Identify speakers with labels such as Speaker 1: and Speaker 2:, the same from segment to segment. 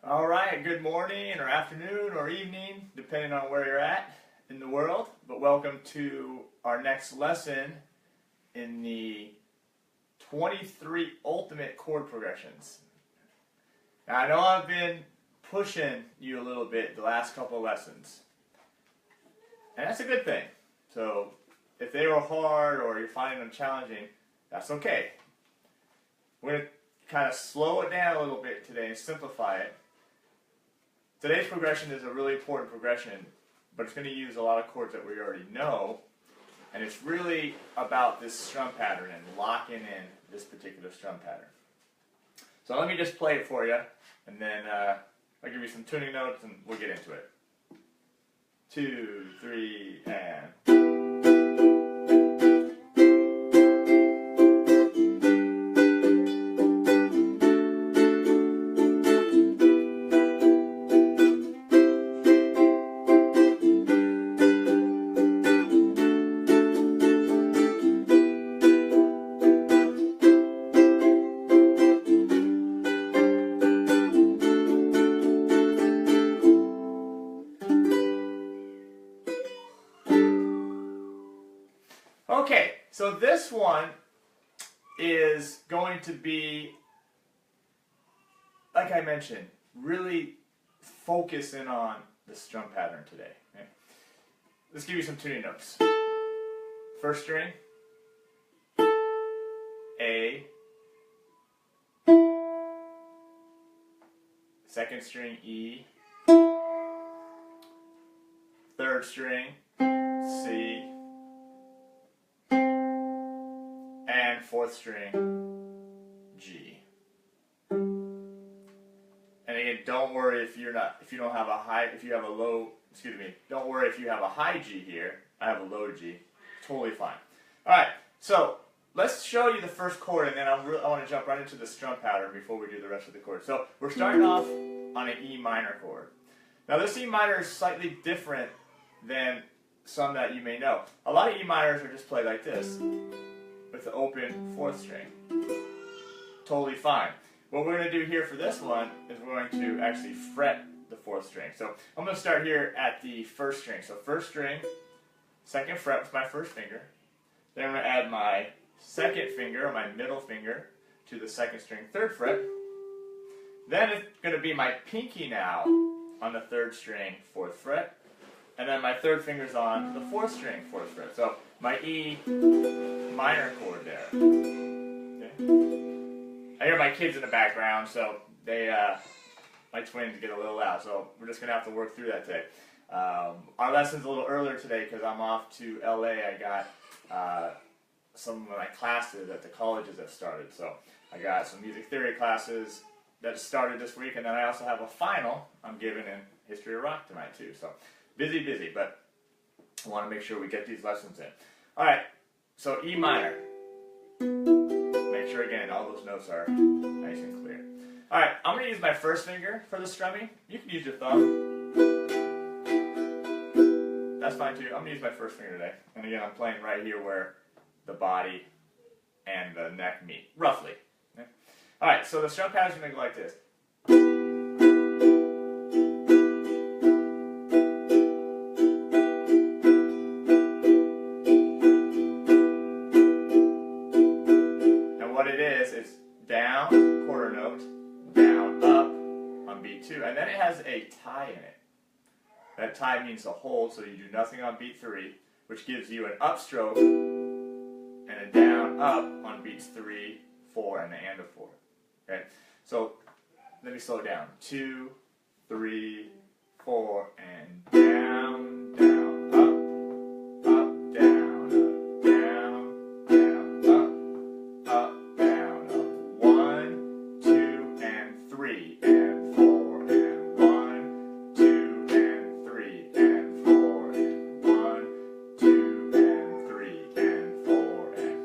Speaker 1: All right, good morning or afternoon or evening, depending on where you're at in the world. But welcome to our next lesson in the 23 ultimate chord progressions. Now, I know I've been pushing you a little bit the last couple of lessons, and that's a good thing. So if they were hard or you're finding them challenging, that's okay. We're going to kind of slow it down a little bit today and simplify it. Today's progression is a really important progression, but it's going to use a lot of chords that we already know, and it's really about this strum pattern and locking in this particular strum pattern. So let me just play it for you, and then I'll give you some tuning notes and we'll get into it. 2, 3, and... Okay, so this one is going to be, like I mentioned, really focusing on the strum pattern today. Okay? Let's give you some tuning notes. First string, A. Second string, E. Third string, C. And fourth string, G. And again, don't worry if you don't have a high, if you have a low, excuse me, don't worry if you have a high G here. I have a low G. Totally fine. Alright, so let's show you the first chord, and then I want to jump right into the strum pattern before we do the rest of the chords. So we're starting off on an E minor chord. Now this E minor is slightly different than some that you may know. A lot of E minors are just played like this, with the open fourth string. Totally fine. What we're going to do here for this one is we're going to actually fret the fourth string. So I'm going to start here at the first string. So first string, second fret with my first finger. Then I'm going to add my second finger, or my middle finger, to the second string, third fret. Then it's going to be my pinky now on the third string, fourth fret. And then my third finger's on the fourth string, fourth fret. So my E minor chord there. Okay. I hear my kids in the background, so they, my twins get a little loud. So we're just gonna have to work through that today. Our lesson's a little earlier today because I'm off to LA. I got some of my classes at the colleges that started. So I got some music theory classes that started this week, and then I also have a final I'm giving in history of rock tonight too. So busy, but I want to make sure we get these lessons in. Alright, so E minor. Make sure again all those notes are nice and clear. Alright, I'm going to use my first finger for the strumming. You can use your thumb. That's fine too. I'm going to use my first finger today. And again, I'm playing right here where the body and the neck meet, roughly. Okay? Alright, so the strum pattern is going to go like this. Down, quarter note, down, up on beat 2, and then it has a tie in it. That tie means a hold, so you do nothing on beat 3, which gives you an upstroke and a down, up on beats 3, 4, and the and of 4. Okay, so let me slow down. 2, 3, 4, and down, down, up, up, down, up, down, down, up, up. 3 and 4 and 1, 2 and 3 and 4 and 1, 2 and 3 and 4 and...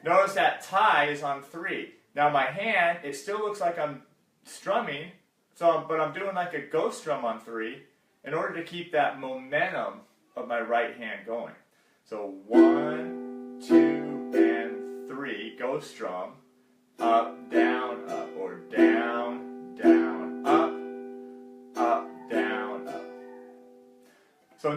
Speaker 1: Notice that tie is on 3. Now my hand, it still looks like I'm strumming, but I'm doing like a ghost strum on 3 in order to keep that momentum of my right hand going. So 1, 2, and 3, ghost strum, up, down, or down, down,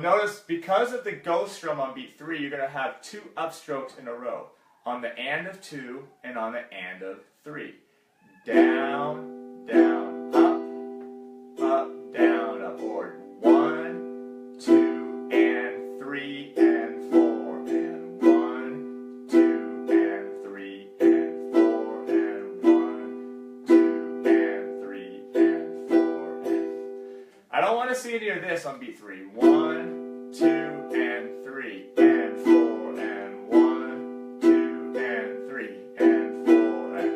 Speaker 1: notice because of the go strum on beat 3, you're going to have 2 upstrokes in a row. On the and of 2 and on the and of 3. Down, down, up, down, up. Or 1, 2, and 3, and 4, and 1, 2, and 3, and 4, and 1, 2, and 3, and 4, and... I don't want to see any of this on beat 3. 1, 2, and 3, and 4, and 1, 2, and 3, and 4, and...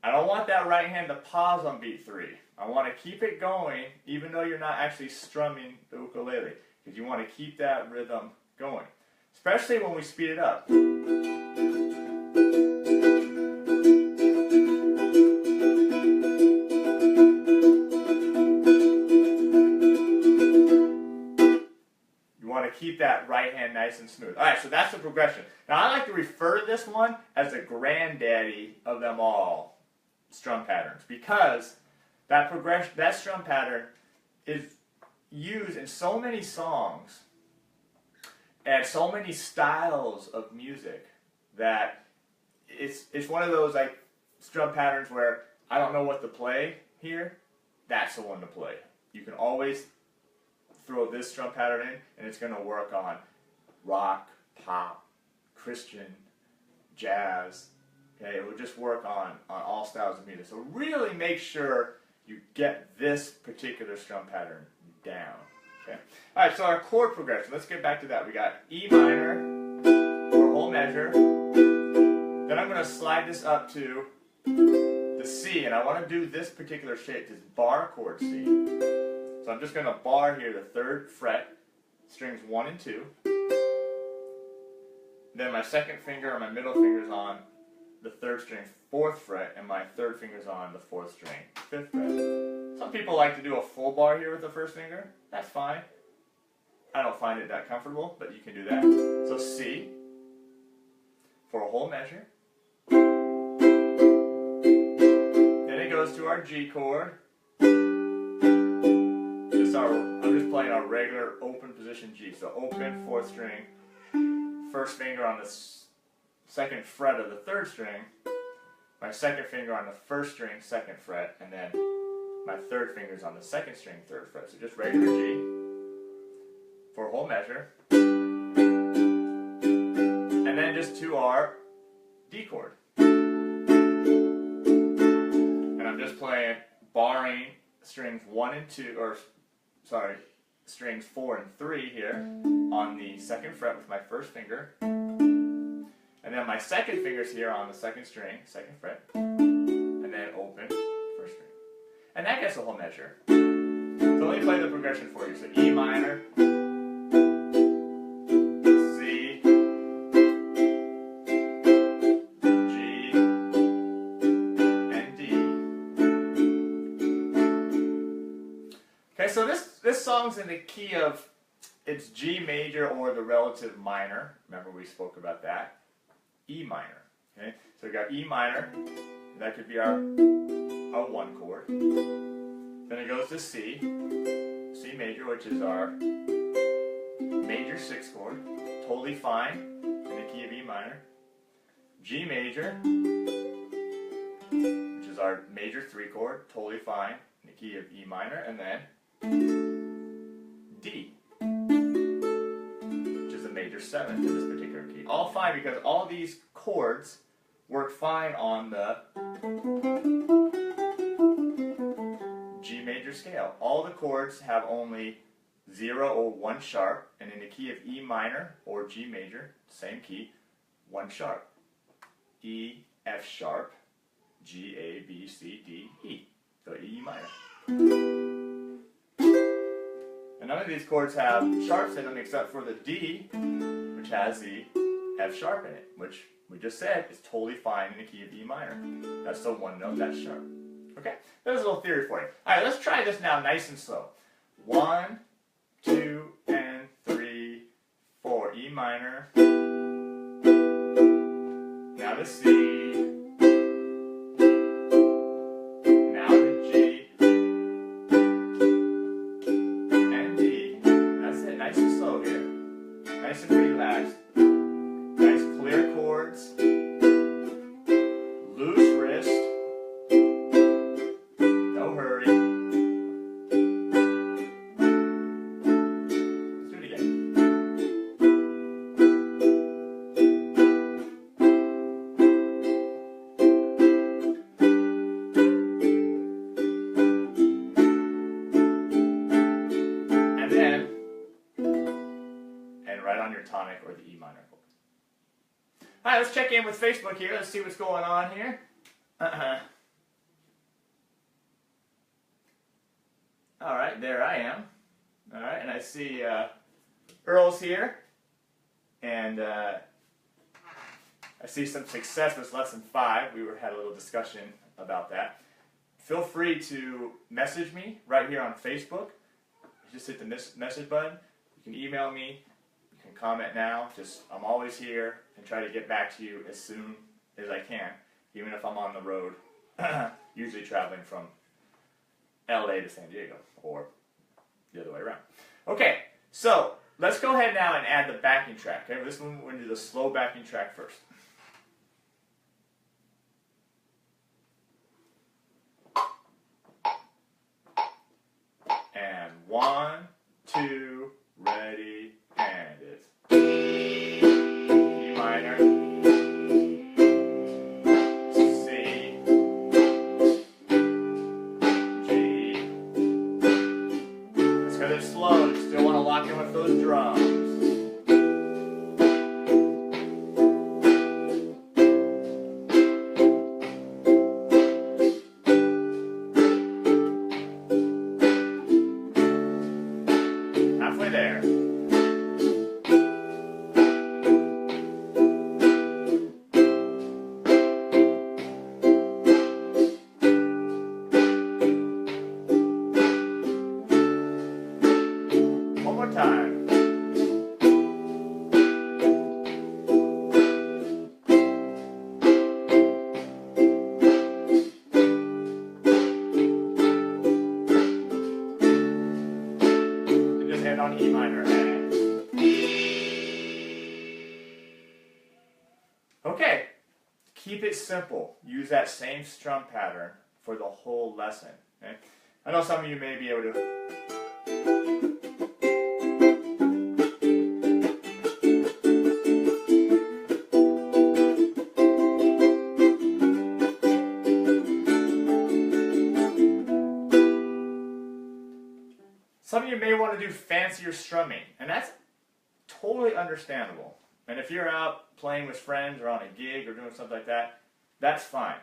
Speaker 1: I don't want that right hand to pause on beat 3. I want to keep it going even though you're not actually strumming the ukulele, because you want to keep that rhythm going, especially when we speed it up. Keep that right hand nice and smooth. Alright, so that's the progression. Now I like to refer to this one as the granddaddy of them all strum patterns, because that progression, that strum pattern is used in so many songs and so many styles of music that it's one of those like strum patterns where I don't know what to play here. That's the one to play. You can always throw this strum pattern in, and it's going to work on rock, pop, Christian, jazz. Okay, it will just work on all styles of music. So really make sure you get this particular strum pattern down. Okay. All right, so our chord progression. Let's get back to that. We got E minor for a whole measure. Then I'm going to slide this up to the C, and I want to do this particular shape, this bar chord C. So I'm just going to bar here the 3rd fret, strings 1 and 2. Then my 2nd finger and my middle finger is on the 3rd string, 4th fret, and my 3rd finger is on the 4th string, 5th fret. Some people like to do a full bar here with the 1st finger. That's fine. I don't find it that comfortable, but you can do that. So C for a whole measure. Then it goes to our G chord. I'm just playing our regular open position G. So open, 4th string, 1st finger on the 2nd fret of the 3rd string, my 2nd finger on the 1st string, 2nd fret, and then my 3rd finger is on the 2nd string, 3rd fret. So just regular G for a whole measure. And then just to our D chord. And I'm just playing barring strings 1 and 2, or sorry, strings 4 and 3 here on the 2nd fret with my 1st finger. And then my 2nd finger's here on the 2nd string, 2nd fret. And then open, 1st string. And that gets a whole measure. So let me play the progression for you. So E minor, C, G, and D. Okay, so this song's in the key of, it's G major or the relative minor. Remember we spoke about that. E minor. Okay, so we got E minor. That could be our 1 chord. Then it goes to C, C major, which is our major 6th chord. Totally fine in the key of E minor. G major, which is our major 3 chord. Totally fine in the key of E minor. And then D, which is a major 7th in this particular key. All fine because all these chords work fine on the G major scale. All the chords have only 0 or 1 sharp, and in the key of E minor or G major, same key, 1 sharp. E, F sharp, G, A, B, C, D, E. So E minor. And none of these chords have sharps in them except for the D, which has the F sharp in it, which we just said is totally fine in the key of E minor. That's the 1 note that's sharp. Okay, there's a little theory for you. All right, let's try this now nice and slow. 1, 2, and 3, 4. E minor. Now to C. Now to G. And D. That's it, nice and slow. nice and relaxed. Nice clear chords. Loose wrist. No hurry. Let's do it again. Right on your tonic or the E minor chord. All right, let's check in with Facebook here. Let's see what's going on here. All right, there I am. All right, and I see Earl's here. And I see some success with lesson 5. We had a little discussion about that. Feel free to message me right here on Facebook. Just hit the message button. You can email me. Comment now. I'm always here and try to get back to you as soon as I can, even if I'm on the road, usually traveling from LA to San Diego or the other way around. Okay, so let's go ahead now and add the backing track. Okay, this one we're going to do the slow backing track first. And 1, 2, ready. And it's E minor, C, G. It's because it's slow, you still want to lock in with those drums. Halfway there. Time. And just hand on E minor. Okay, keep it simple. Use that same strum pattern for the whole lesson. Okay? I know some of you may be able to. Some of you may want to do fancier strumming, and that's totally understandable. And if you're out playing with friends or on a gig or doing something like that, that's fine.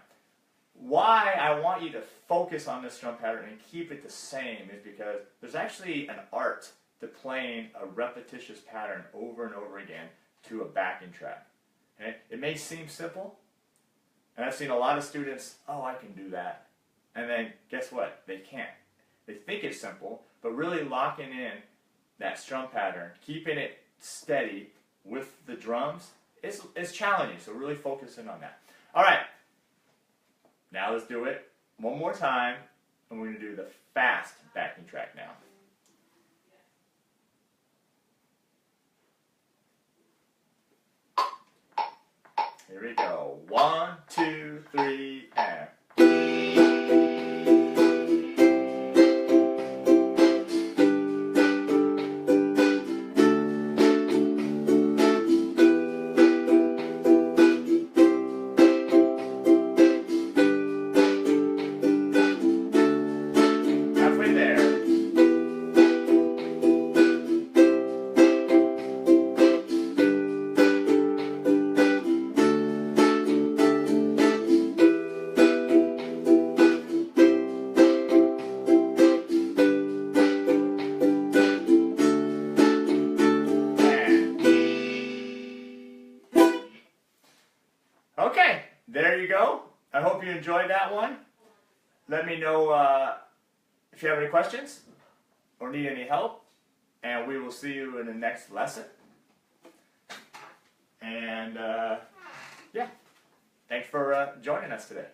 Speaker 1: Why I want you to focus on this strum pattern and keep it the same is because there's actually an art to playing a repetitious pattern over and over again to a backing track. Okay? It may seem simple, and I've seen a lot of students, oh, I can do that. And then guess what? They can't. They think it's simple, but really locking in that strum pattern, keeping it steady with the drums, is challenging. So really focusing on that. All right. Now let's do it one more time, and we're going to do the fast backing track now. Here we go. 1, 2, 3, and... Okay, there you go. I hope you enjoyed that one. Let me know if you have any questions or need any help, and we will see you in the next lesson. And yeah, thanks for joining us today.